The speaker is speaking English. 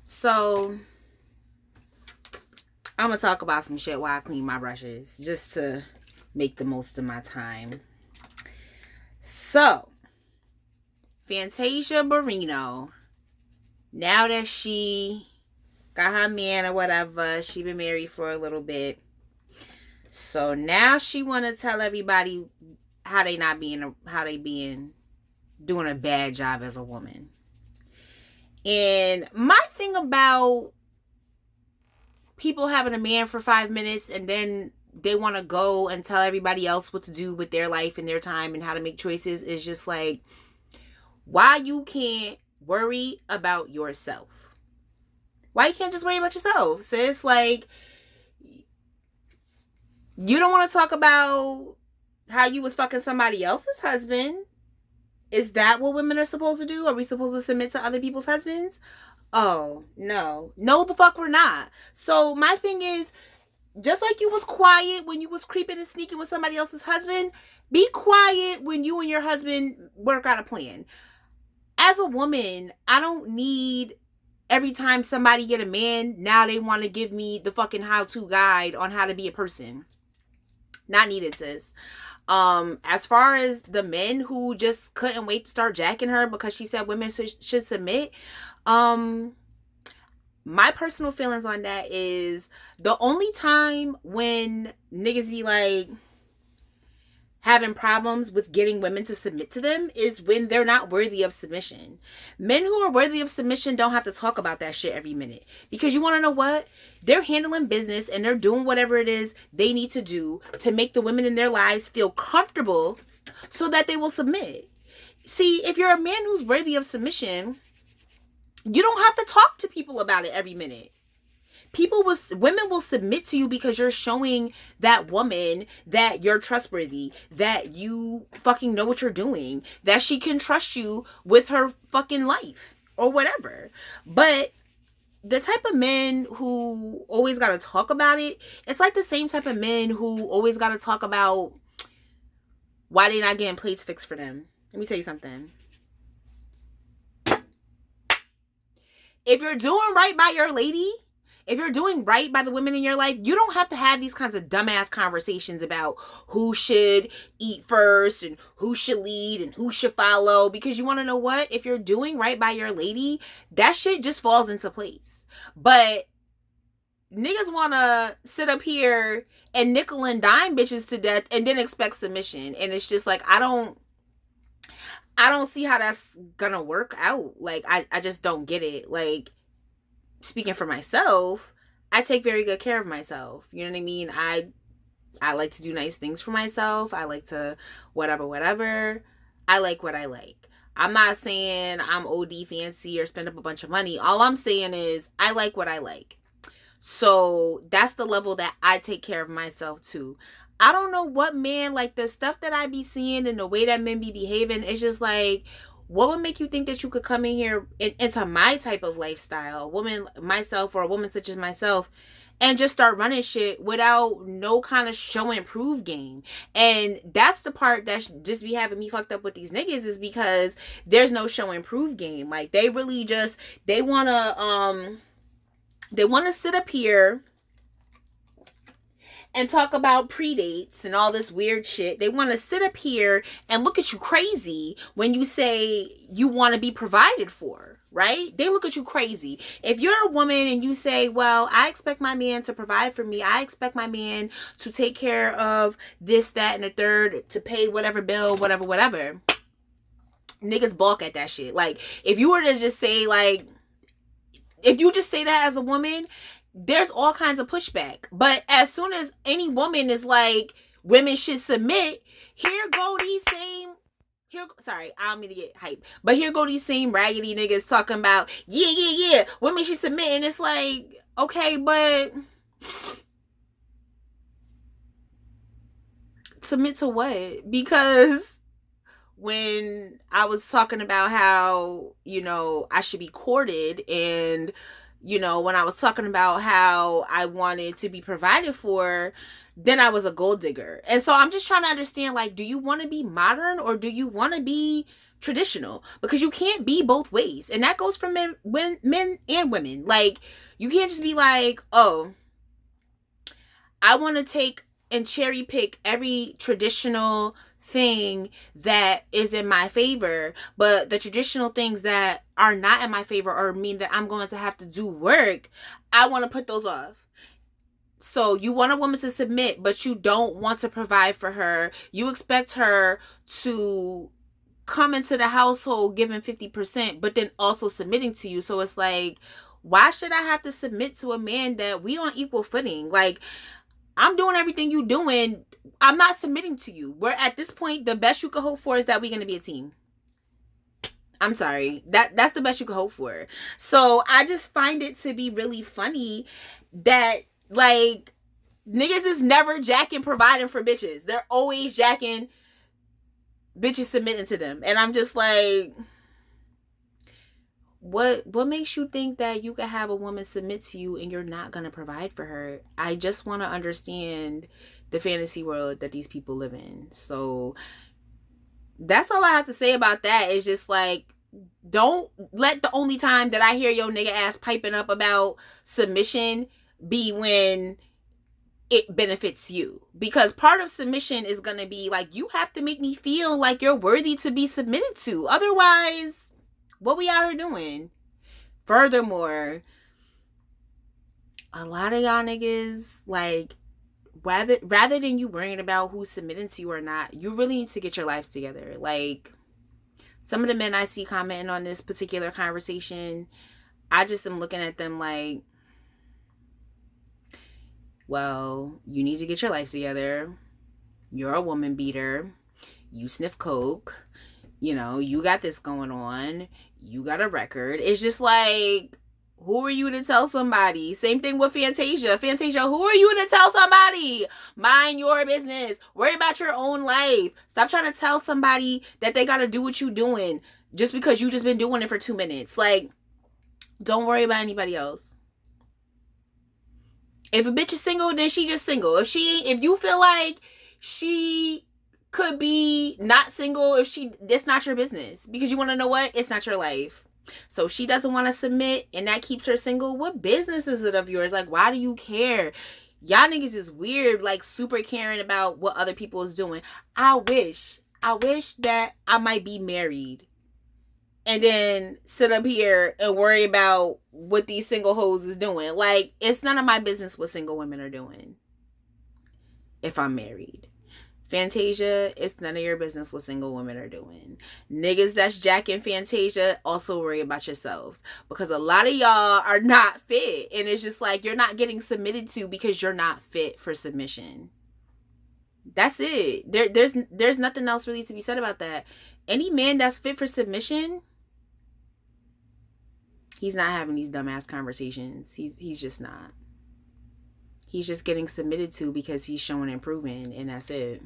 So I'm gonna talk about some shit while I clean my brushes, just to make the most of my time. So Fantasia Barrino, now that she got her man or whatever, she been married for a little bit. So now she wanna tell everybody how they being doing a bad job as a woman. And my thing about people having a man for 5 minutes and then they want to go and tell everybody else what to do with their life and their time and how to make choices is just like, why you can't worry about yourself? Why you can't just worry about yourself, sis? Like, you don't want to talk about how you was fucking somebody else's husband. Is that what women are supposed to do? Are we supposed to submit to other people's husbands? Oh, no. No, the fuck we're not. So my thing is, just like you was quiet when you was creeping and sneaking with somebody else's husband, be quiet when you and your husband work out a plan. As a woman, I don't need every time somebody get a man, now they want to give me the fucking how-to guide on how to be a person. Not needed, sis. As far as the men who just couldn't wait to start jacking her because she said women should submit, my personal feelings on that is the only time when niggas be like having problems with getting women to submit to them is when they're not worthy of submission. Men who are worthy of submission don't have to talk about that shit every minute. Because you want to know what? They're handling business and they're doing whatever it is they need to do to make the women in their lives feel comfortable so that they will submit. See, if you're a man who's worthy of submission, you don't have to talk to people about it every minute. Women will submit to you because you're showing that woman that you're trustworthy, that you fucking know what you're doing, that she can trust you with her fucking life or whatever. But the type of men who always got to talk about it, it's like the same type of men who always got to talk about why they not getting plates fixed for them. Let me tell you something. If you're doing right by your lady, if you're doing right by the women in your life, you don't have to have these kinds of dumbass conversations about who should eat first and who should lead and who should follow. Because you want to know what? If you're doing right by your lady, that shit just falls into place. But niggas want to sit up here and nickel and dime bitches to death and then expect submission. And it's just like, I don't see how that's gonna work out. Like, I just don't get it. Like, speaking for myself, I take very good care of myself. You know what I mean? I like to do nice things for myself. I like to whatever. I like what I like. I'm not saying I'm OD fancy or spend up a bunch of money. All I'm saying is I like what I like. So that's the level that I take care of myself too. I don't know what man, like the stuff that I be seeing and the way that men be behaving, it's just like, what would make you think that you could come in here into my type of lifestyle, a woman, myself, or a woman such as myself, and just start running shit without no kind of show and prove game? And that's the part that just be having me fucked up with these niggas, is because there's no show and prove game. Like, they really just, they want to sit up here and talk about predates and all this weird shit. They want to sit up here and look at you crazy when you say you want to be provided for, right? They look at you crazy. If you're a woman and you say, well, I expect my man to provide for me, I expect my man to take care of this, that, and the third, to pay whatever bill, whatever, niggas balk at that shit. Like, if you were to just say, like, if you just say that as a woman, there's all kinds of pushback. But as soon as any woman is like, women should submit, sorry, I don't mean to get hype, but here go these same raggedy niggas talking about, yeah, women should submit. And it's like, okay, but submit to what? Because when I was talking about how, I should be courted, and, when I was talking about how I wanted to be provided for, then I was a gold digger. And so I'm just trying to understand, like, do you want to be modern, or do you want to be traditional, because you can't be both ways. And that goes for men and women. Like, you can't just be like, oh, I want to take and cherry pick every traditional thing that is in my favor, but the traditional things that are not in my favor or mean that I'm going to have to do work, I want to put those off. So you want a woman to submit, but you don't want to provide for her. You expect her to come into the household giving 50%, but then also submitting to you. So it's like, why should I have to submit to a man that we on equal footing? Like, I'm doing everything you doing. I'm not submitting to you. We're at this point, the best you could hope for is that we're going to be a team. I'm sorry. That's the best you could hope for. So I just find it to be really funny that, like, niggas is never jacking providing for bitches. They're always jacking bitches submitting to them. And I'm just like, what makes you think that you could have a woman submit to you and you're not going to provide for her? I just want to understand the fantasy world that these people live in. So that's all I have to say about that. Is just like, don't let the only time that I hear your nigga ass piping up about submission be when it benefits you. Because part of submission is going to be like, you have to make me feel like you're worthy to be submitted to. Otherwise, what we out here doing? Furthermore, a lot of y'all niggas, like, rather than you worrying about who's submitting to you or not, you really need to get your lives together. Like, some of the men I see commenting on this particular conversation, I just am looking at them like, well, you need to get your life together. You're a woman beater. You sniff coke. You know, you got this going on. You got a record. It's just like, who are you to tell somebody? Same thing with Fantasia. Fantasia, who are you to tell somebody? Mind your business. Worry about your own life. Stop trying to tell somebody that they got to do what you doing just because you just been doing it for 2 minutes. Like, don't worry about anybody else. If a bitch is single, then she just single. If you feel like she could be not single, that's not your business. Because you want to know what? It's not your life. So if she doesn't want to submit and that keeps her single, what business is it of yours? Like, why do you care? Y'all niggas is weird, like super caring about what other people is doing. I wish that I might be married and then sit up here and worry about what these single hoes is doing. Like, it's none of my business what single women are doing if I'm married. Fantasia, it's none of your business what single women are doing. Niggas that's jacking Fantasia, also worry about yourselves. Because a lot of y'all are not fit. And it's just like, you're not getting submitted to because you're not fit for submission. That's it. There's nothing else really to be said about that. Any man that's fit for submission, he's not having these dumbass conversations. He's just not. He's just getting submitted to because he's showing improvement, and that's it.